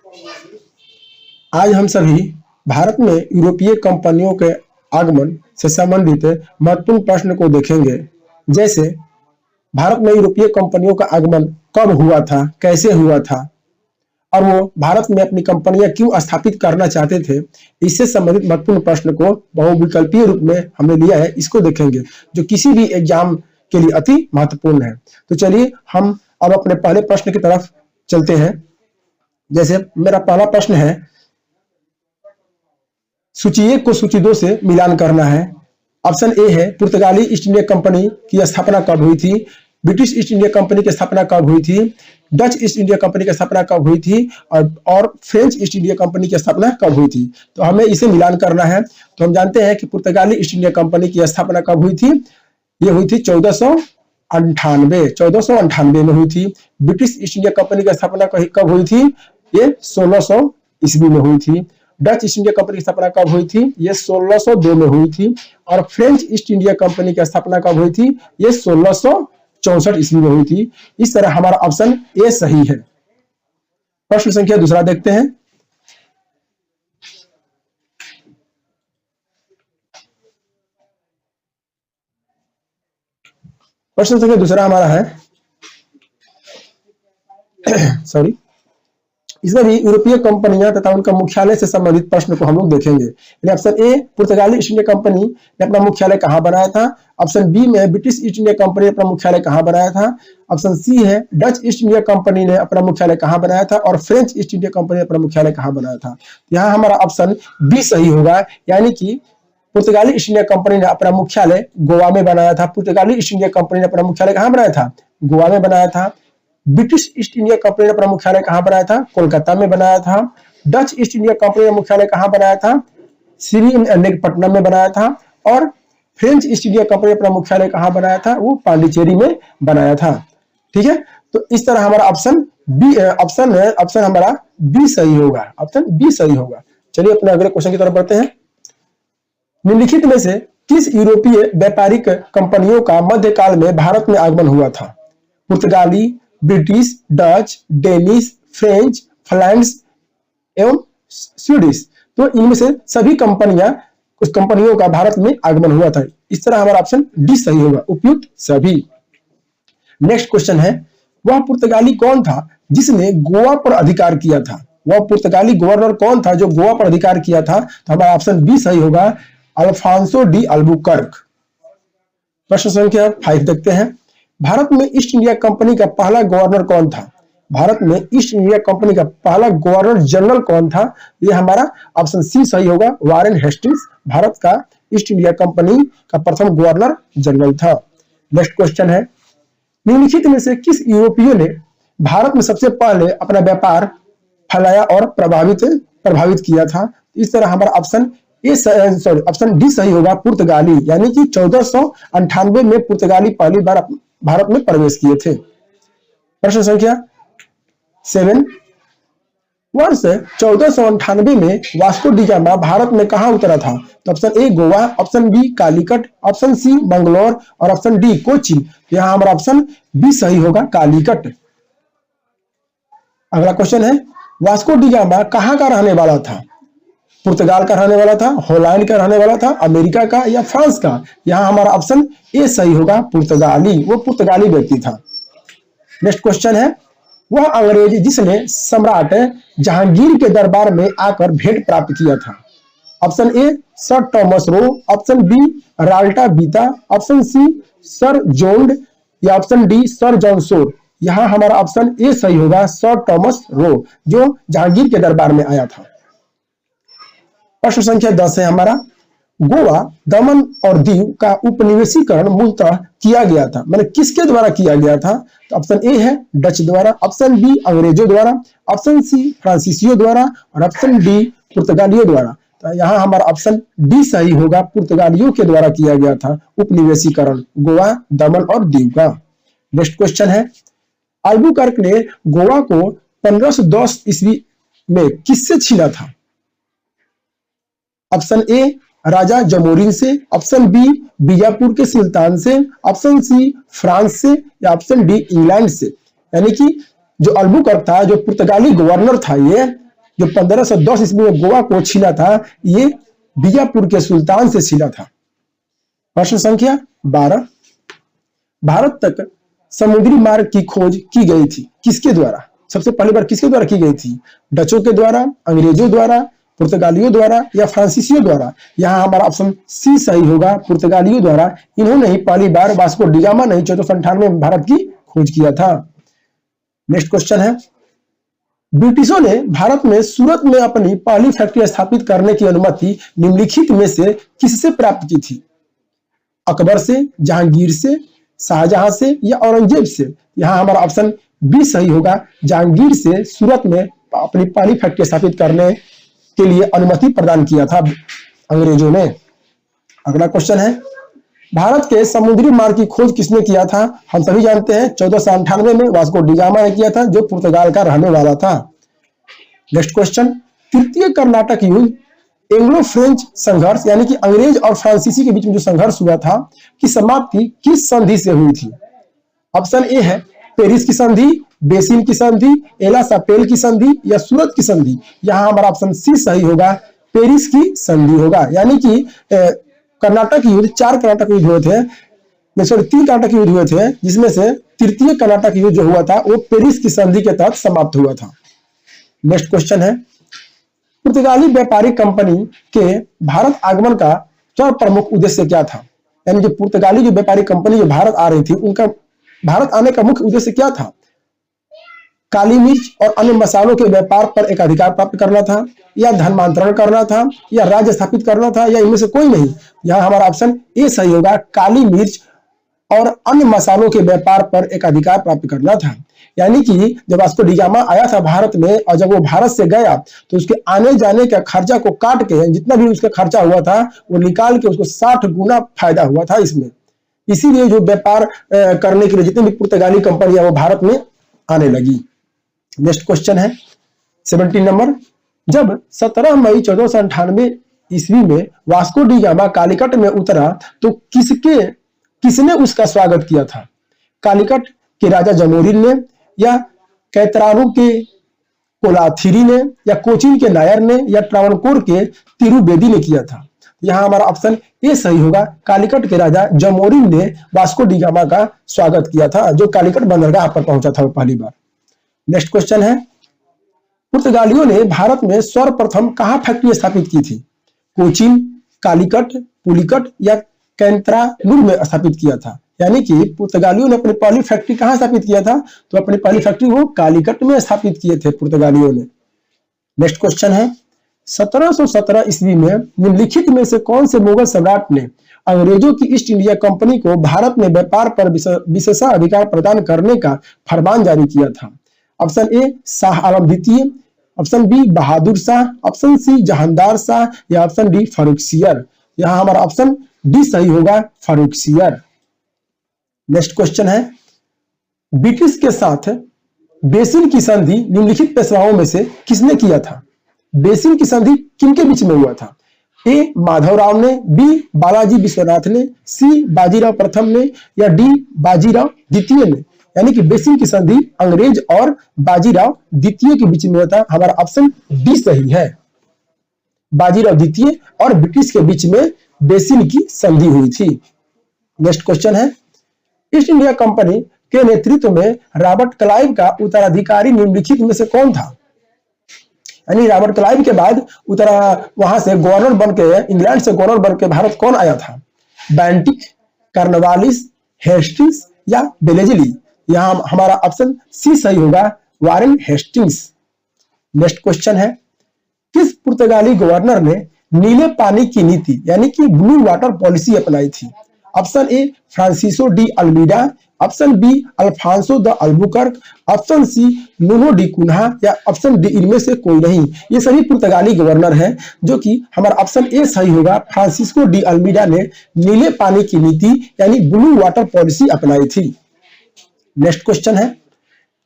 आज हम सभी भारत में यूरोपीय कंपनियों के आगमन से संबंधित महत्वपूर्ण प्रश्न को देखेंगे। जैसे भारत में यूरोपीय कंपनियों का आगमन कब हुआ था, कैसे हुआ था और वो भारत में अपनी कंपनियां क्यों स्थापित करना चाहते थे। इससे संबंधित महत्वपूर्ण प्रश्न को बहुविकल्पीय रूप में हमने लिया है, इसको देखेंगे, जो किसी भी एग्जाम के लिए अति महत्वपूर्ण है। तो चलिए हम अब अपने पहले प्रश्न की तरफ चलते हैं। जैसे मेरा पहला प्रश्न है, सूची 1 को सूची 2 से मिलान करना है। ऑप्शन ए है, पुर्तगाली ईस्ट इंडिया कंपनी की स्थापना कब हुई थी, ब्रिटिश ईस्ट इंडिया कंपनी की स्थापना कब हुई थी, डच ईस्ट इंडिया कंपनी की स्थापना कब हुई थी और फ्रेंच ईस्ट इंडिया कंपनी की स्थापना कब हुई थी। तो हमें इसे मिलान करना है। तो हम जानते हैं कि पुर्तगाली ईस्ट इंडिया कंपनी की स्थापना कब हुई थी, ये हुई थी 1498 में हुई थी। ब्रिटिश ईस्ट इंडिया कंपनी की स्थापना कब हुई थी, ये 1600 ईस्वी में हुई थी। डच ईस्ट इंडिया कंपनी की स्थापना कब हुई थी, ये 1602 में हुई थी। और फ्रेंच ईस्ट इंडिया कंपनी की स्थापना कब हुई थी, ये 1664 ईस्वी में हुई थी। इस तरह हमारा ऑप्शन ए सही है। प्रश्न संख्या दूसरा देखते हैं। प्रश्न संख्या दूसरा हमारा है सॉरी, इसमें भी यूरोपीय कंपनियां तथा उनका मुख्यालय से संबंधित प्रश्न को हम लोग देखेंगे। ऑप्शन ए, पुर्तगाली ईस्ट इंडिया कंपनी ने अपना मुख्यालय कहां बनाया था। ऑप्शन बी में ब्रिटिश ईस्ट इंडिया कंपनी ने अपना मुख्यालय कहां बनाया था। ऑप्शन सी है, डच ईस्ट इंडिया कंपनी ने अपना मुख्यालय कहां बनाया था और फ्रेंच ईस्ट इंडिया कंपनी ने अपना मुख्यालय कहां बनाया था। यहाँ हमारा ऑप्शन बी सही होगा, यानी कि पुर्तगाली ईस्ट इंडिया कंपनी ने अपना मुख्यालय गोवा में बनाया था। पुर्तगाली ईस्ट इंडिया कंपनी ने अपना मुख्यालय कहां बनाया था, गोवा में बनाया था। ब्रिटिश ईस्ट इंडिया कंपनी ने अपना मुख्यालय कहां बनाया था, कोलकाता में बनाया था। डच ईस्ट इंडिया कंपनी ने मुख्यालय कहां बनाया था, श्रीरंगपट्टनम में बनाया था। और फ्रेंच ईस्ट इंडिया कंपनी ने अपना मुख्यालय कहां बनाया था, वो पांडिचेरी में बनाया था। ठीक है, तो इस तरह हमारा ऑप्शन बी, ऑप्शन हमारा बी सही होगा। ऑप्शन बी सही होगा। चलिए अपने अगले क्वेश्चन की तरफ बढ़ते हैं। निम्नलिखित में से किस यूरोपीय व्यापारिक कंपनियों का मध्यकाल में भारत में आगमन हुआ था। पुर्तगाली, ब्रिटिश, डच, डेनिश, फ्रेंच, फ्लैंड्स एवं स्वीडिश। तो इनमें से सभी कंपनियां, कुछ कंपनियों का भारत में आगमन हुआ था। इस तरह हमारा ऑप्शन डी सही होगा, उपयुक्त सभी। नेक्स्ट क्वेश्चन है, वह पुर्तगाली कौन था जिसने गोवा पर अधिकार किया था। वह पुर्तगाली गवर्नर कौन था जो गोवा पर अधिकार किया था। तो हमारा ऑप्शन बी सही होगा, अल्फांसो डी अल्बुकर्क। प्रश्न संख्या 5 देखते हैं। भारत में ईस्ट इंडिया कंपनी का पहला गवर्नर कौन था। भारत में ईस्ट इंडिया कंपनी का पहला गवर्नर जनरल कौन था। यह हमारा ऑप्शन सी सही होगा, वारेन हेस्टिंग्स भारत का ईस्ट इंडिया कंपनी का प्रथम गवर्नर जनरल था। नेक्स्ट क्वेश्चन है, निम्नलिखित में से किस यूरोपीय ने भारत में सबसे पहले अपना व्यापार फैलाया और प्रभावित किया था। इस तरह हमारा ऑप्शन ऑप्शन डी सही होगा, पुर्तगाली, यानी कि 1498 में पुर्तगाली पहली बार भारत में प्रवेश किए थे। प्रश्न संख्या 7, वर्ष 1498 में वास्को डी गामा भारत में कहां उतरा था। तो option A Goa, option B Calicut, option C Mangalore और ऑप्शन डी कोची। यहां हमारा ऑप्शन बी सही होगा, कालीकट। अगला क्वेश्चन है, वास्को डी गामा कहां का रहने वाला था। पुर्तगाल का रहने वाला था, हॉलैंड का रहने वाला था, अमेरिका का या फ्रांस का। यहां हमारा ऑप्शन ए सही होगा, पुर्तगाली, वो पुर्तगाली व्यक्ति था। नेक्स्ट क्वेश्चन है, वह अंग्रेज जिसने सम्राट जहांगीर के दरबार में आकर भेंट प्राप्त किया था। Option A sir Thomas Roe, option B राल्टा बीता, ऑप्शन सी सर जोन्ड या ऑप्शन डी सर जॉन सोर। यहां हमारा ऑप्शन ए सही होगा, सर टॉमस रो, जो जहांगीर के दरबार में आया था। प्रश्न संख्या 10 है हमारा, गोवा, दमन और दीव का उपनिवेशीकरण मूलतः किया गया था, मैंने किसके द्वारा किया गया था। तो ऑप्शन ए है डच द्वारा, ऑप्शन बी अंग्रेजों द्वारा, ऑप्शन सी फ्रांसीसियों द्वारा और ऑप्शन डी पुर्तगालियों द्वारा। तो यहाँ हमारा ऑप्शन डी सही होगा, पुर्तगालियों के द्वारा किया गया था उपनिवेशीकरण गोवा, दमन और दीव का। नेक्स्ट क्वेश्चन है, अल्बुकर्क ने गोवा को 1510 ईस्वी में किससे छीना था। ऑप्शन ए राजा जमोरिन से, ऑप्शन बी बीजापुर के सुल्तान से, ऑप्शन सी फ्रांस से या ऑप्शन डी इंग्लैंड से। यानी कि जो अल्बुकर्क था, जो पुर्तगाली गवर्नर था, ये जो 1510 ईस्वी में गोवा को छीना था, ये बीजापुर के सुल्तान से छीना था। प्रश्न संख्या 12, भारत तक समुद्री मार्ग की खोज की गई थी किसके द्वारा? सबसे पहली बार किसके द्वारा की गई थी? डचों के द्वारा, अंग्रेजों द्वारा, पुर्तगालियों द्वारा या फ्रांसीसियों द्वारा? यहाँ हमारा ऑप्शन सी सही होगा, पुर्तगालियों द्वारा। इन्होंने ही पहली बार वास्को डी गामा ने 1498 में भारत की खोज किया था। नेक्स्ट क्वेश्चन है, ब्रिटिशों ने भारत में सूरत में अपनी पहली फैक्ट्री स्थापित करने की अनुमति निम्नलिखित में से किससे प्राप्त की थी? अकबर से, जहांगीर से, शाहजहां से या औरंगजेब से? यहाँ हमारा ऑप्शन बी सही होगा, जहांगीर से सूरत में अपनी पहली फैक्ट्री स्थापित करने के लिए अनुमति प्रदान किया था अंग्रेजों ने। अगला क्वेश्चन है, भारत के समुद्री मार्ग की खोज किसने किया था? हम सभी जानते हैं 1498 में वास्को डी गामा ने किया था, जो पुर्तगाल का रहने वाला था। नेक्स्ट क्वेश्चन, तृतीय कर्नाटक युद्ध, एंग्लो फ्रेंच संघर्ष यानी कि अंग्रेज और फ्रांसीसी के बीच में जो संघर्ष हुआ था, की समाप्ति किस संधि से हुई थी? ऑप्शन ए है पेरिस की संधि, बेसिन की संधि, एला सापेल की संधि या सूरत की संधि? यहाँ हमारा ऑप्शन सी सही होगा, पेरिस की संधि होगा। यानी कि कर्नाटक युद्ध, 4 कर्नाटक युद्ध हुए थे, 3 कर्नाटक युद्ध हुए थे, जिसमें से तृतीय कर्नाटक युद्ध जो हुआ था वो पेरिस की संधि के तहत समाप्त हुआ था। नेक्स्ट क्वेश्चन है, पुर्तगाली व्यापारिक कंपनी के भारत आगमन का प्रमुख उद्देश्य क्या था? यानी जो पुर्तगाली जो व्यापारिक कंपनी जो भारत आ रही थी, उनका भारत आने का मुख्य उद्देश्य क्या था? काली मिर्च और अन्य मसालों के व्यापार पर एक अधिकार प्राप्त करना था, या धर्मांतरण करना था, या राज्य स्थापित करना था, या इनमें से कोई नहीं? यहाँ हमारा ऑप्शन ए सही होगा, काली मिर्च और अन्य मसालों के व्यापार पर एक अधिकार प्राप्त करना था। यानी कि जब वास्को डी गामा आया था भारत में, और जब वो भारत से गया तो उसके आने जाने का खर्चा को काट के जितना भी उसका खर्चा हुआ था वो निकाल के उसको 60 गुना फायदा हुआ था इसमें। इसीलिए जो व्यापार करने के लिए जितनी भी पुर्तगाली कंपनियां वो भारत में आने लगी। नेक्स्ट क्वेश्चन है 17 नंबर, जब 17 मई 1498 ईस्वी में वास्को डी गामा कालीकट में उतरा तो किसने उसका स्वागत किया था? कालीकट के राजा जमोरिन ने, या कैतरारू के कोलाथिरी ने, या कोचीन के नायर ने, या ट्रावणकोर के तिरुबेदी ने किया था? यहाँ हमारा ऑप्शन ए सही होगा, कालीकट के राजा जमोरिन ने वास्को डी गामा का स्वागत किया था, जो कालीकट बंदरगाह पर पहुंचा था पहली बार। नेक्स्ट क्वेश्चन है, पुर्तगालियों ने भारत में सर्वप्रथम कहां फैक्ट्री स्थापित की थी? कोचीन, कालीकट, पुलिकट या कैंतरालूर में स्थापित किया था? यानी कि पुर्तगालियों ने अपनी पहली फैक्ट्री कहां स्थापित किया था? तो अपनी पहली फैक्ट्री वो कालीकट में स्थापित किए थे पुर्तगालियों ने। नेक्स्ट क्वेश्चन है, 1717 ईस्वी में निम्नलिखित में से कौन से मुगल सम्राट ने अंग्रेजों की ईस्ट इंडिया कंपनी को भारत में व्यापार पर विशेषाधिकार प्रदान करने का फरमान जारी किया था? ऑप्शन ए शाह आलम द्वितीय, option B Bahadur Shah, option C Jahandar Shah या ऑप्शन डी फारूकसियर? यहाँ हमारा ऑप्शन डी सही होगा, फारूकसियर। नेक्स्ट क्वेश्चन है, ब्रिटिश के साथ बेसिन की संधि निम्नलिखित पेशवाओं में से किसने किया था? बेसिन की संधि किनके बीच में हुआ था? ए माधवराव ने, बी बालाजी विश्वनाथ ने, सी बाजीराव प्रथम ने या डी बाजीराव द्वितीय ने? यानी कि बेसिन की संधि अंग्रेज और बाजीराव द्वितीय के बीच में हुआ था। हमारा ऑप्शन डी सही है, बाजीराव द्वितीय और ब्रिटिश के बीच में बेसिन की संधि हुई थी। नेक्स्ट क्वेश्चन है, ईस्ट इंडिया कंपनी के नेतृत्व में रॉबर्ट क्लाइव का उत्तराधिकारी निम्नलिखित में से कौन था? यानी रॉबर्ट क्लाइव के बाद वहां से गवर्नर बनके, इंग्लैंड से गवर्नर बनके भारत कौन आया था? बेंटिक, कार्नवालिस, हेस्टिंग्स या बेलेजली? यहाँ हमारा ऑप्शन सी सही होगा, वारेन हेस्टिंग्स। नेक्स्ट क्वेश्चन है, किस पुर्तगाली गवर्नर ने नीले पानी की नीति यानी कि ब्लू वाटर पॉलिसी अपनाई थी? Option A Francisco de Almeida, option B Alfonso de Albuquerque, option C Nuno da Cunha या ऑप्शन डी इनमें से कोई नहीं? ये सभी पुर्तगाली गवर्नर हैं, जो कि हमारा ऑप्शन ए सही होगा, फ्रांसिस्को डी अल्मीडा ने नीले पानी की नीति यानी ब्लू वाटर पॉलिसी अपनाई थी। नेक्स्ट क्वेश्चन है,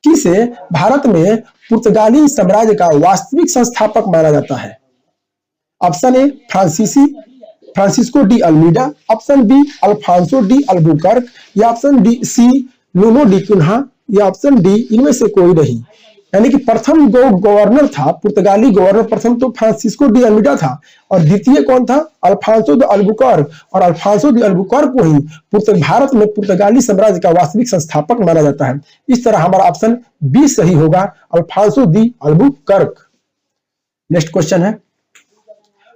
किसे भारत में पुर्तगाली साम्राज्य का वास्तविक संस्थापक माना जाता है? Option A Francisco de Almeida, option B Alfonso de Albuquerque या option D C Nuno da Cunha या ऑप्शन डी इनमें से कोई नहीं? यानी कि प्रथम जो गवर्नर था, पुर्तगाली गवर्नर प्रथम तो फ्रांसिस्को डी अल्मीडा था, और द्वितीय कौन था? Alphonso de Albuquerque. और अल्फांसो द अल्बुकर्क को ही भारत में पुर्तगाली साम्राज्य का वास्तविक संस्थापक माना जाता है। इस तरह हमारा ऑप्शन बी सही होगा, Alfonso de Albuquerque. Next question है,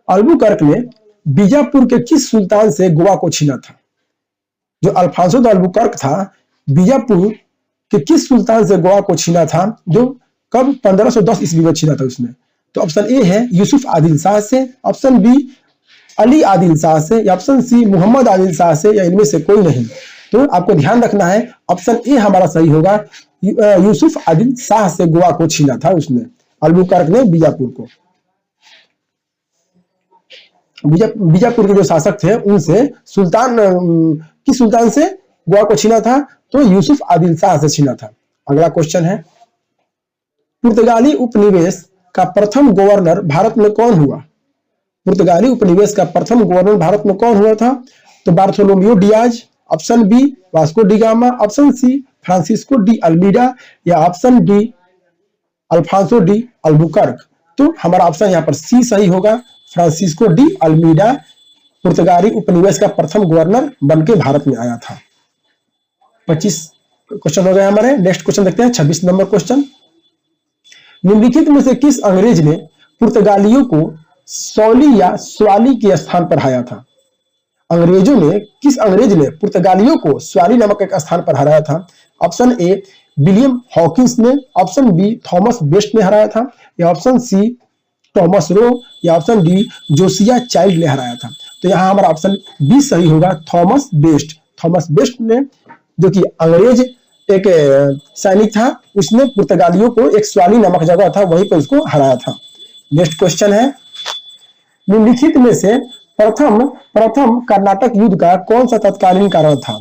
अल्बुकर्क ने बीजापुर के किस सुल्तान से गोवा को छीना था? जो अल्फांसो द अल्बुकर्क था, बीजापुर के किस सुल्तान से गोवा को छीना था? जो कब? 1510 ईस्वी में छीना था उसने। तो ऑप्शन ए है यूसुफ आदिल शाह से, ऑप्शन बी अली आदिल शाह से, या ऑप्शन सी मोहम्मद आदिल शाह से, या इनमें से कोई नहीं। तो आपको ध्यान रखना है, ऑप्शन ए हमारा सही होगा, यूसुफ आदिल शाह से गोवा को छीना था उसने, अल्बुकर्क ने बीजापुर को। बीजापुर के जो शासक थे उनसे किस सुल्तान से गोवा को छीना था? तो यूसुफ आदिल शाह से छीना था। अगला क्वेश्चन है, पुर्तगाली उपनिवेश का प्रथम गवर्नर भारत में कौन हुआ? पुर्तगाली उपनिवेश का प्रथम गवर्नर भारत में कौन हुआ था? तो Bartholomew Dias, option B Vasco da Gama, option C Francisco de Almeida, या option D Alfonso de Albuquerque. तो हमारा ऑप्शन यहाँ पर सी सही होगा, फ्रांसिस्को डी अल्मीडा पुर्तगाली उपनिवेश का प्रथम गवर्नर बनके भारत में आया था। 25 क्वेश्चन हो गए हमारे। नेक्स्ट क्वेश्चन देखते हैं, 26 नंबर क्वेश्चन, निम्नलिखित में से किस अंग्रेज ने पुर्तगालियों को सौली या स्वाली के स्थान पर हराया था? किस अंग्रेज ने पुर्तगालियों को स्वाली नामक एक स्थान पर हराया था? ऑप्शन ए विलियम हॉकिंस ने, ऑप्शन बी थॉमस बेस्ट ने हराया था, या ऑप्शन सी टॉमस रो, या ऑप्शन डी जोसिया चाइल्ड ने हराया था। तो यहाँ हमारा ऑप्शन बी सही होगा, थॉमस बेस्ट। थॉमस बेस्ट ने, जो कि अंग्रेज एक सैनिक था, उसने पुर्तगालियों को एक स्वाली नामक जगह था वहीं पर उसको हराया था। नेक्स्ट क्वेश्चन है, निम्नलिखित में से प्रथम कर्नाटक युद्ध का कौन सा तत्कालीन कारण था?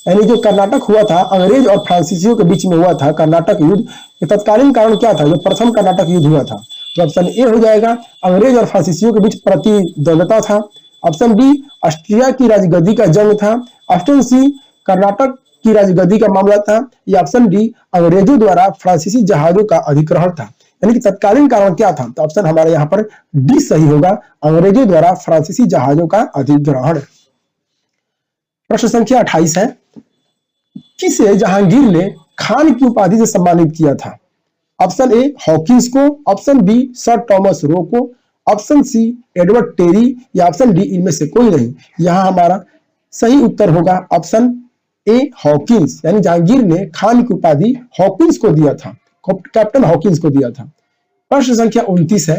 यानी जो कर्नाटक हुआ था, अंग्रेज और फ्रांसीसियों के बीच में हुआ था कर्नाटक युद्ध, तत्कालीन कारण क्या था जो प्रथम कर्नाटक युद्ध हुआ था? तो ऑप्शन ए हो जाएगा, अंग्रेज और फ्रांसीसियों के बीच प्रतिद्वंद्विता था, ऑप्शन बी ऑस्ट्रिया की राजगद्दी का जंग था, ऑप्शन सी कर्नाटक की राजगद्दी का मामला था, या ऑप्शन डी अंग्रेजों द्वारा फ्रांसीसी जहाजों का अधिग्रहण था। यानी कि तत्कालीन कारण क्या था? तो ऑप्शन हमारे यहाँ पर डी सही होगा, अंग्रेजों द्वारा फ्रांसीसी जहाजों का अधिग्रहण। प्रश्न संख्या 28 है, किसे जहांगीर ने खान की उपाधि से सम्मानित किया था? ऑप्शन ए हॉकिंस को, option B sir Thomas Roe को, ऑप्शन सी एडवर्ड टेरी, या ऑप्शन डी इनमें से कोई नहीं। यहाँ हमारा सही उत्तर होगा ऑप्शन ए हॉकिंस, यानी जहांगीर ने खान की उपाधि हॉकिंस को दिया था, कैप्टन हॉकिंस को दिया था। प्रश्न संख्या 29 है,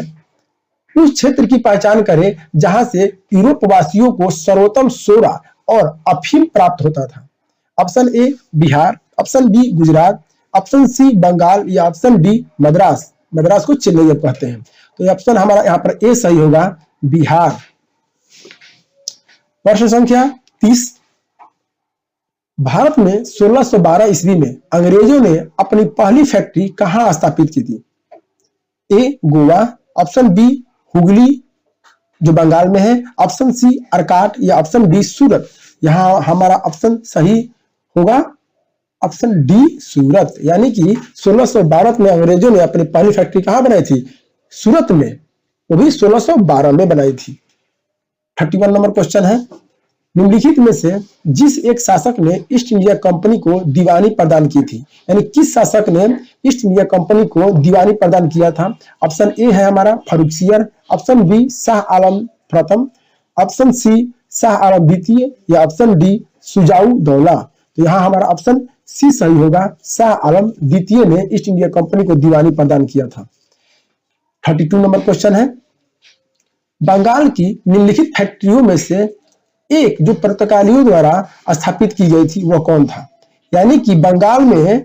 उस क्षेत्र की पहचान करें जहां से यूरोप वासियों को सर्वोत्तम सोडा और अफीम प्राप्त होता था। Option A Bihar, option B Gujarat, option C Bengal, या ऑप्शन डी मद्रास। मद्रास को चेन्नई कहते हैं। तो ऑप्शन हमारा यहाँ पर ए सही होगा, बिहार। प्रश्न संख्या 30, भारत में 1612 ईस्वी में अंग्रेजों ने अपनी पहली फैक्ट्री कहां स्थापित की थी? ए गोवा, ऑप्शन बी हुगली जो बंगाल में है, ऑप्शन सी अर्काट, या ऑप्शन डी सूरत। यहां हमारा ऑप्शन सही होगा ऑप्शन डी सूरत। यानी कि 1612 में अंग्रेजों ने अपनी पहली फैक्ट्री कहां बनाई थी? सूरत में, वो भी 1612 में बनाई थी। 31 नंबर क्वेश्चन है, निम्नलिखित में से जिस एक शासक ने ईस्ट इंडिया कंपनी को दीवानी प्रदान की थी, यानी किस शासक ने ईस्ट इंडिया कंपनी को दीवानी प्रदान किया था? ऑप्शन ए है हमारा फारुखसियर, ऑप्शन बी शाह आलम प्रथम, ऑप्शन सी शाह आलम द्वितीय, या ऑप्शन डी सुजाऊ दौला। तो यहाँ हमारा ऑप्शन सी सही होगा, शाह आलम द्वितीय ने ईस्ट इंडिया कंपनी को दीवानी प्रदान किया था। 32 नंबर क्वेश्चन है, बंगाल की निम्नलिखित फैक्ट्रियों में से एक जो पुर्तगालियों द्वारा स्थापित की गई थी वह कौन था? यानी कि बंगाल में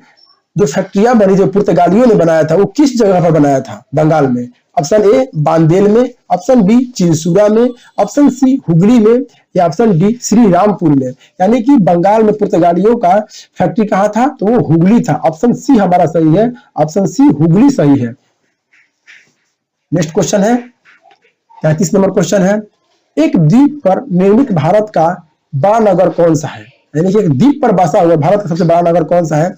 जो फैक्ट्रियां बनी जो पुर्तगालियों ने बनाया था वो किस जगह पर बनाया था बंगाल में? ऑप्शन ए बांदेल में, ऑप्शन बी चिंसूरा में, ऑप्शन सी हुगली में, या ऑप्शन डी श्री रामपुर में। यानी कि बंगाल में पुर्तगालियों का फैक्ट्री कहाँ था? तो वो हुगली था। ऑप्शन सी हमारा सही है, ऑप्शन सी हुगली सही है। नेक्स्ट क्वेश्चन है 33 नंबर क्वेश्चन है, एक द्वीप पर निर्मित भारत का बड़ा नगर कौन सा है? यानी कि एक द्वीप पर बसा हुआ भारत का सबसे बड़ा नगर कौन सा है?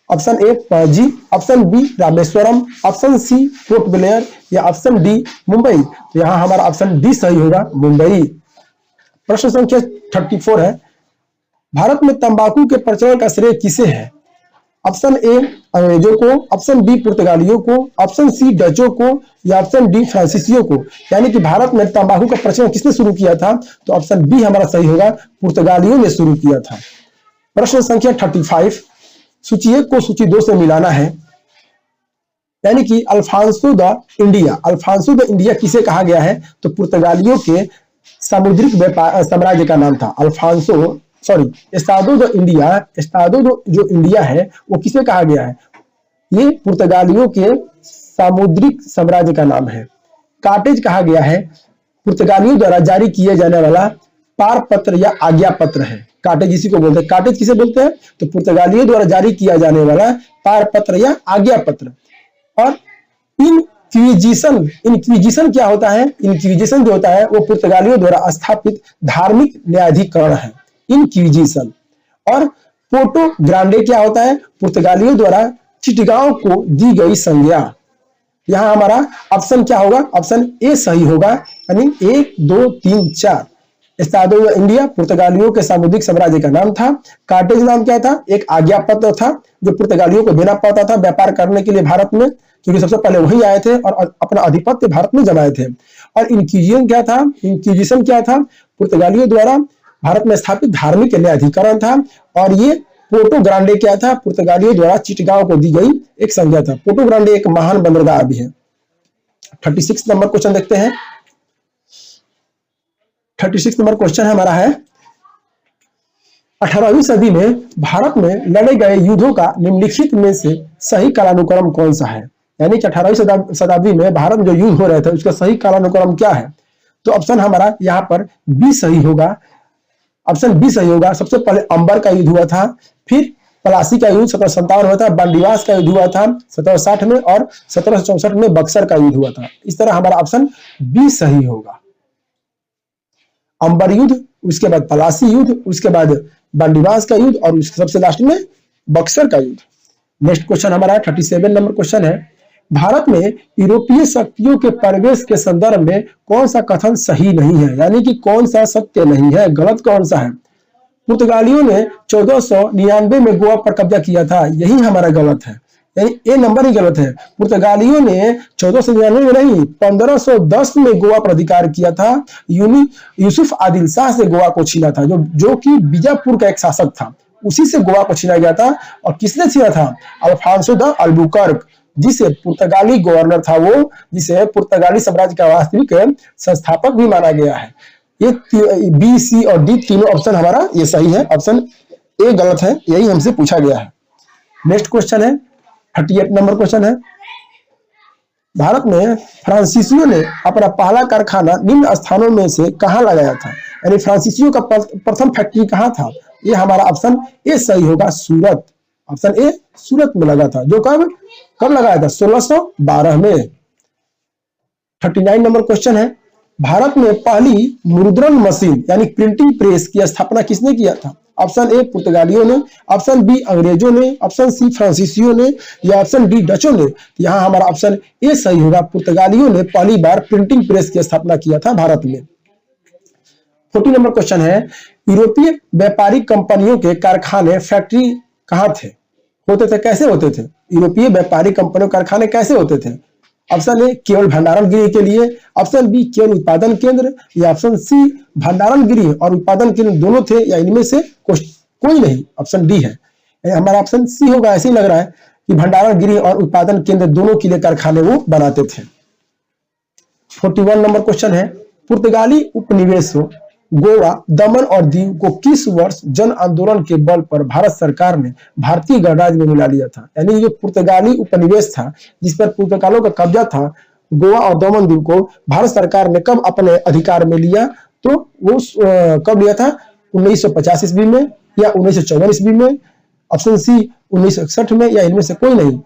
Option A Panaji, option B Rameswaram, option C Port Blair या ऑप्शन डी मुंबई। तो यहाँ हमारा ऑप्शन डी सही होगा, मुंबई। प्रश्न संख्या 34 है, भारत में तंबाकू के प्रचलन का श्रेय किसे है? ऑप्शन ए अंग्रेजों को, ऑप्शन बी पुर्तगालियों को, ऑप्शन सी डचों को या ऑप्शन डी फ्रांसीसियों को। यानी कि भारत में तंबाकू का प्रचलन किसने शुरू किया था? तो ऑप्शन बी हमारा सही होगा, पुर्तगालियों ने शुरू किया था। प्रश्न संख्या 35, सूची 1 को सूची 2 से मिलाना है। यानी कि Alfonso de India, Alfonso de India किसे कहा गया है? तो पुर्तगालियों के सामुद्रिक व्यापार साम्राज्य का नाम था। अल्फांसो एस्टादो द इंडिया, एस्टादो जो इंडिया है वो किसे कहा गया है? ये पुर्तगालियों के सामुद्रिक साम्राज्य का नाम है। कार्टेज कहा गया है पुर्तगालियों द्वारा जारी किए जाने वाला पारपत्र या आज्ञा पत्र है। कार्टेज इसी को बोलते हैं। कार्टेज किसे बोलते हैं? तो पुर्तगालियों द्वारा जारी किया जाने वाला पारपत्र या आज्ञा पत्र। और इनक्विजिशन क्या होता है? इनक्विजिशन जो होता है वो पुर्तगालियों द्वारा स्थापित धार्मिक न्यायाधिकरण है, इनक्विजिशन। और पोर्टो ग्रांडे क्या होता है? पुर्तगालियों द्वारा चिटगांव को दी गई संज्ञा। यहां हमारा ऑप्शन क्या होगा? ऑप्शन ए सही होगा, यानी 1 2 3 4। एस्टादो द इंडिया पुर्तगालियों के सामुद्रिक साम्राज्य का नाम था। कार्टेज नाम क्या था? एक आज्ञा पत्र था जो पुर्तगालियों को देना पड़ता था व्यापार करने के लिए भारत में, क्योंकि सबसे पहले वही आए थे और अपना आधिपत्य भारत में जमाए थे। और इनक्विजिशन क्या था? इनक्विजिशन क्या था? पुर्तगालियों द्वारा भारत में स्थापित धार्मिक न्यायाधिकरण था। और ये पोर्टो ग्रांडे क्या था? पुर्तगालियों द्वारा चिटगांव को दी गई एक संज्ञा था। पोर्टो ग्रांडे एक महान बंदरगाह भी है। 36 नंबर क्वेश्चन देखते हैं। 36 नंबर क्वेश्चन हमारा है, 18वीं सदी में भारत में लड़े गए युद्धों का निम्नलिखित में से सही कालानुक्रम कौन सा है? यानी कि 18वीं शताब्दी में भारत में जो युद्ध हो रहे थे उसका सही कालानुक्रम क्या है? तो ऑप्शन हमारा यहाँ पर बी सही होगा, ऑप्शन बी सही होगा। सबसे पहले अंबर का युद्ध हुआ था, फिर पलासी का युद्ध 1757 हुआ था, बंदीवास का युद्ध हुआ था 1760 में, और 1764 में बक्सर का युद्ध हुआ था। इस तरह हमारा ऑप्शन बी सही होगा। अंबर युद्ध, उसके बाद पलासी युद्ध, उसके बाद बंदीवास का युद्ध और सबसे लास्ट में बक्सर का युद्ध। नेक्स्ट क्वेश्चन हमारा 37 नंबर क्वेश्चन है, भारत में यूरोपीय शक्तियों के प्रवेश के संदर्भ में कौन सा कथन सही नहीं है? यानी कि कौन सा सत्य नहीं है, गलत कौन सा है? पुर्तगालियों ने 1499 में गोवा पर कब्जा किया था, यही हमारा गलत है, यानी ए नंबर ही गलत है। पुर्तगालियों ने 1499 में नहीं 1510 में गोवा पर अधिकार किया था। यूसुफ आदिल शाह से गोवा को छीना था, जो कि बीजापुर का एक शासक था, उसी से गोवा को छीना गया था। और किसने छीना था? अल्फांसो द अल्बुकर्क, जिसे पुर्तगाली गवर्नर था वो, जिसे पुर्तगाली साम्राज्य का वास्तविक संस्थापक भी माना गया है। ये बी सी और डी तीनों ऑप्शन हमारा ये सही है, ऑप्शन ए गलत है, यही हमसे पूछा गया है। नेक्स्ट क्वेश्चन है 38 नंबर क्वेश्चन है, भारत में फ्रांसीसियों ने अपना पहला कारखाना निम्न स्थानों में से कहां लगाया था? यानी फ्रांसीसियों का प्रथम फैक्ट्री कहां था? ये हमारा ऑप्शन ए सही होगा, सूरत। ऑप्शन ए सूरत में लगा था, जो कब लगाया था? 1612 में। 39 नंबर क्वेश्चन है, भारत में पहली मुद्रण मशीन यानी प्रिंटिंग प्रेस की स्थापना किसने किया था? ऑप्शन ए पुर्तगालियों ने, ऑप्शन बी अंग्रेजों ने, ऑप्शन सी फ्रांसीसियों ने या ऑप्शन डी डचों ने। यहाँ हमारा ऑप्शन ए सही होगा, पुर्तगालियों ने पहली बार प्रिंटिंग प्रेस की स्थापना किया था भारत में। 40 नंबर क्वेश्चन है, यूरोपीय व्यापारिक कंपनियों के कारखाने फैक्ट्री कहाँ थे, होते थे, कैसे होते थे? यूरोपीय व्यापारिक कंपनियों कारखाने कैसे होते थे? ऑप्शन ए केवल भंडारण गृह के लिए, ऑप्शन बी केवल उत्पादन केंद्र या ऑप्शन सी भंडारण गृह और उत्पादन केंद्र दोनों थे या इनमें से कोई नहीं, ऑप्शन डी है। हमारा ऑप्शन सी होगा, ऐसे ही लग रहा है कि भंडारण गृह और उत्पादन केंद्र दोनों के लिए कारखाने वो बनाते थे। 41 नंबर क्वेश्चन है, पुर्तगाली उपनिवेशों गोवा, दमन और दीव को किस वर्ष जन आंदोलन के बल पर भारत सरकार ने भारतीय गणराज्य में मिला लिया था? यानी जो पुर्तगाली उपनिवेश था जिस पर पुर्तगालों का कब्जा था, गोवा और दमन दीव को भारत सरकार ने कब अपने अधिकार में लिया? तो वो कब लिया था? 1950 ईस्वी में या 1954 ईस्वी में, ऑप्शन सी 1961 में या इनमें से कोई नहीं।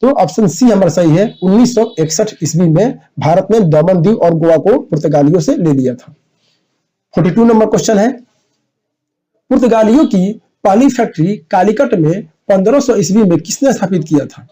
तो ऑप्शन सी हमारा सही है, 1961 ईस्वी में भारत ने दमन दीव और गोवा को पुर्तगालियों से ले लिया था। 42 नंबर क्वेश्चन है, पुर्तगालियों की पहली फैक्ट्री कालीकट में 1500 ईस्वी में किसने स्थापित किया था?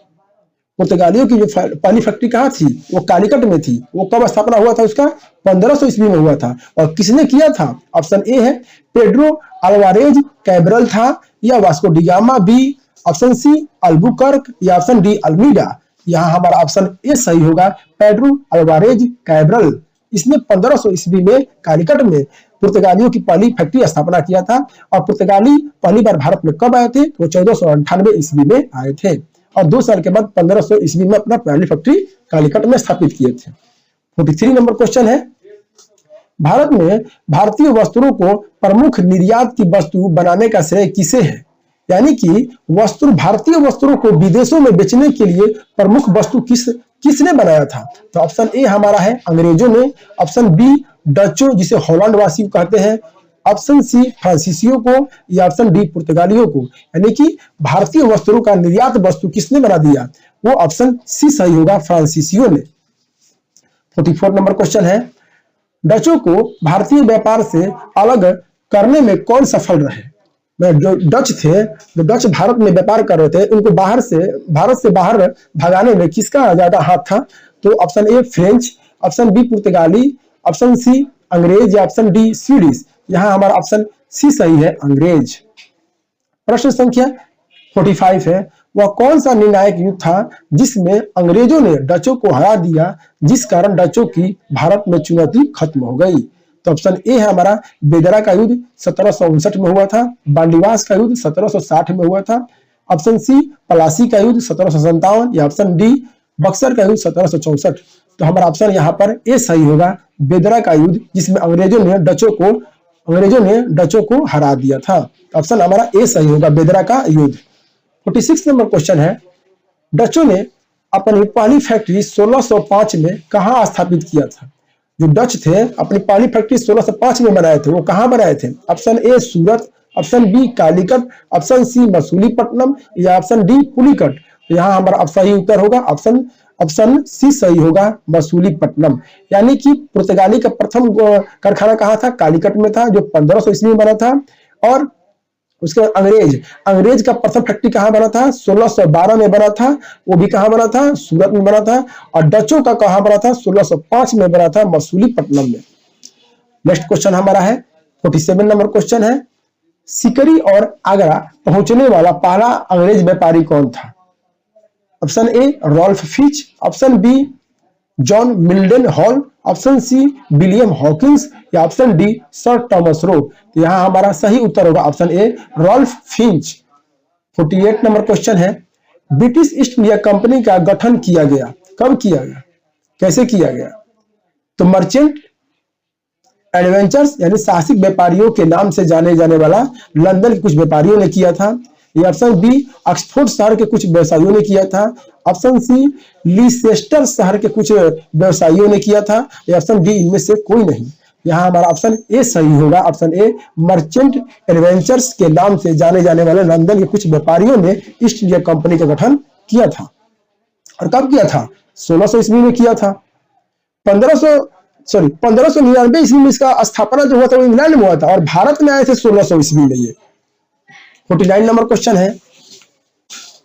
पुर्तगालियों की जो पहली फैक्ट्री कहाँ थी? वो कालीकट में थी। वो कब स्थापना हुआ था उसका? 1500 ईस्वी में हुआ था। और किसने किया था? ऑप्शन ए है पेड्रो अल्वारेज कैब्रल था, या Vasco da Gama, B option C Albuquerque, या ऑप्शन डी अल्मीडा। यहाँ हमारा ऑप्शन ए सही होगा, पेड्रो अल्वारेज कैब्रल। इसने 1500 ईस्वी में कालीकट में पुर्तगालियों की पहली फैक्ट्री स्थापना किया था। और पुर्तगाली पहली बार भारत में कब आए थे? तो 1498 ईस्वी में आए थे, और 2 साल के बाद 1500 ईस्वी में अपना पहली फैक्ट्री कालीकट में स्थापित किए थे। 43 नंबर क्वेश्चन है, भारत में भारतीय वस्त्रों को प्रमुख निर्यात की वस्तु बनाने का श्रेय किसे है? यानी कि भारतीय वस्त्रों को विदेशों में बेचने के लिए प्रमुख वस्तु किसने बनाया था? तो ऑप्शन ए हमारा है अंग्रेजों ने, ऑप्शन बी डचों जिसे हॉलैंड वासी कहते हैं, ऑप्शन सी फ्रांसीसियों को, या ऑप्शन डी पुर्तगालियों को। यानी कि भारतीय वस्त्रों का निर्यात वस्तु किसने बना दिया? वो ऑप्शन सी सही होगा, फ्रांसीसियों ने। 44 नंबर क्वेश्चन है, डचों को भारतीय व्यापार से अलग करने में कौन सफल रहे? जो डच थे, जो डच भारत में व्यापार कर रहे थे, उनको भारत से बाहर भगाने में किसका ज्यादा हाथ था? तो option A French, option B पुर्तगाली, ऑप्शन सी अंग्रेज, या ऑप्शन डी स्वीडिश। यहाँ हमारा ऑप्शन सी सही है, अंग्रेज। प्रश्न संख्या 45 है, वह कौन सा निर्णायक युद्ध था जिसमें अंग्रेजों ने डचों को हरा दिया, जिस कारण डचों की भारत में चुनौती खत्म हो गई? तो ऑप्शन ए है हमारा बेदरा का युद्ध 1759 में हुआ था, बांडीवास का युद्ध 1760 में हुआ था, ऑप्शन सी पलासी का युद्ध 1757, या ऑप्शन डी बक्सर का युद्ध 1764। तो हमारा ऑप्शन यहाँ पर ए सही होगा, बेदरा का युद्ध, जिसमें अंग्रेजों ने डचों को हरा दिया था। ऑप्शन हमारा ए सही होगा, बेदरा का युद्ध। 46 नंबर क्वेश्चन है, डचों ने अपनी पहली फैक्ट्री 1605 में कहाँ स्थापित किया था? जो डच थे अपनी पहली फैक्ट्री 1605 में बनाए थे, वो कहाँ बनाए थे? Option A Surat, option B Calicut, option C Masulipatnam, या ऑप्शन डी पुलिकट। तो यहाँ हमारा सही उत्तर होगा ऑप्शन सी सही होगा, मसूलीपट्टनम। यानी कि पुर्तगाली का प्रथम कारखाना कहाँ था? कालीकट में था, जो 1500 ईस्वी में बना था। और उसके बाद अंग्रेज का प्रथम फैक्ट्री कहाँ बना था? 1612 में बना था, वो भी कहाँ बना था? सूरत में बना था। और डचों का कहाँ बना था? 1605 में बना था, मसूलीपट्टनम में। नेक्स्ट क्वेश्चन हमारा है 47 नंबर क्वेश्चन है, सिकरी और आगरा पहुंचने वाला पहला अंग्रेज व्यापारी कौन था? Option A Ralph Fitch, option B John Mildenhall, option C William Hawkins, या option D sir Thomas Roe. तो यहाँ हमारा सही उत्तर होगा option A Ralph Fitch. 48 number question है, ब्रिटिश ईस्ट इंडिया कंपनी का गठन किया गया, कब किया गया, कैसे किया गया? तो मर्चेंट एडवेंचर्स यानी साहसिक व्यापारियों के नाम से जाने जाने वाला लंदन के कुछ व्यापारियों ने किया था, या ऑप्शन बी ऑक्सफोर्ड शहर के कुछ व्यवसायियों ने किया था, ऑप्शन सी लीसेस्टर शहर के कुछ व्यवसायियों ने किया था, या ऑप्शन डी इनमें से कोई नहीं। यहाँ हमारा ऑप्शन ए सही होगा, ऑप्शन ए मर्चेंट एडवेंचर्स के नाम से जाने जाने वाले लंदन के कुछ व्यापारियों ने ईस्ट इंडिया कंपनी का गठन किया था। और कब किया था? 1600 ईस्वी में किया था। 1599 ईस्वी में इसका स्थापना जो हुआ था वो इंग्लैंड में हुआ था, और भारत में आए थे 1600 ईस्वी में। ये 49 नंबर क्वेश्चन है,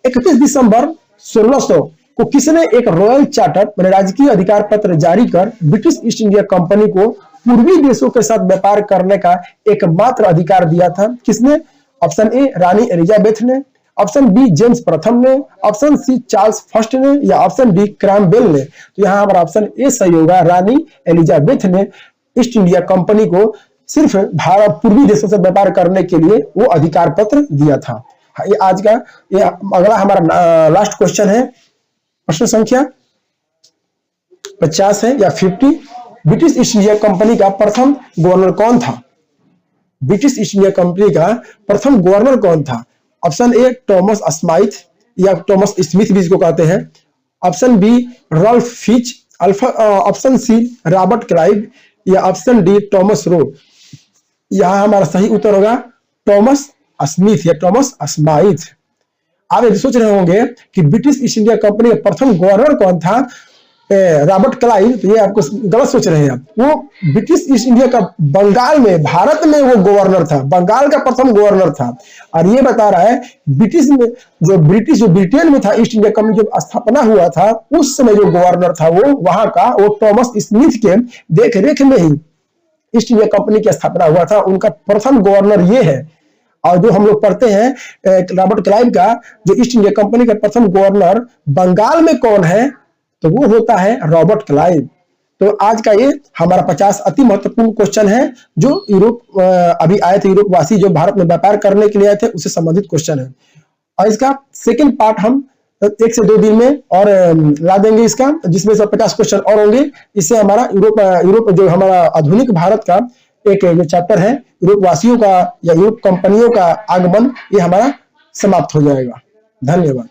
31 दिसंबर 1600 को किसने एक रॉयल चार्टर माने राजकीय अधिकार पत्र जारी कर ब्रिटिश ईस्ट इंडिया कंपनी को पूर्वी देशों के साथ व्यापार करने का एकमात्र अधिकार दिया था? किसने? ऑप्शन ए रानी एलिजाबेथ ने, ऑप्शन बी जेम्स प्रथम ने, ऑप्शन सी चार्ल्स फर्स्ट ने, या ऑप्शन डी क्रैमबेल ने। तो यहाँ हमारा ऑप्शन ए सही होगा, रानी एलिजाबेथ ने ईस्ट इंडिया कंपनी को सिर्फ भारत पूर्वी देशों से व्यापार करने के लिए वो अधिकार पत्र दिया था। ये आज का ये अगला हमारा लास्ट क्वेश्चन है, प्रश्न संख्या 50 है या 50। ब्रिटिश ईस्ट इंडिया कंपनी का प्रथम गवर्नर कौन था? ब्रिटिश ईस्ट इंडिया कंपनी का प्रथम गवर्नर कौन था? ऑप्शन ए थॉमस स्माइथ, या थॉमस स्मिथ भी इसको कहते हैं, option B Ralph Fitch, option C Robert Clive, या ऑप्शन डी थॉमस रो। यहाँ हमारा सही उत्तर होगा थॉमस स्मिथ या थॉमस स्माइथ। आप ये सोच रहे होंगे कि ब्रिटिश ईस्ट इंडिया कंपनी का प्रथम गवर्नर कौन था, रॉबर्ट क्लाइव, तो ये आपको गलत सोच रहे हैं आप, वो ब्रिटिश ईस्ट इंडिया का बंगाल में, भारत में वो गवर्नर था, बंगाल का प्रथम गवर्नर था। और ये बता रहा है ब्रिटिश में, जो ब्रिटेन में था, ईस्ट इंडिया कंपनी जब स्थापना हुआ था उस समय जो गवर्नर था वो वहां का, वो टॉमस स्मिथ के देख रेख में ही ईस्ट इंडिया कंपनी की स्थापना हुआ था। उनका प्रथम गवर्नर ये है। और जो हम लोग पढ़ते हैं रॉबर्ट क्लाइव का, जो ईस्ट इंडिया कंपनी का प्रथम गवर्नर बंगाल में कौन है, तो वो होता है रॉबर्ट क्लाइव। तो आज का ये हमारा 50 अति महत्वपूर्ण क्वेश्चन है, जो यूरोप अभी आए थे, यूरोप वासी जो भारत में व्यापार करने के लिए आए थे, उससे संबंधित क्वेश्चन है। और इसका सेकंड पार्ट हम 1 से 2 दिन में और ला देंगे इसका, जिसमें से 50 क्वेश्चन और होंगे। इससे हमारा यूरोप जो हमारा आधुनिक भारत का एक जो चैप्टर है, यूरोप वासियों का या यूरोप कंपनियों का आगमन, ये हमारा समाप्त हो जाएगा। धन्यवाद।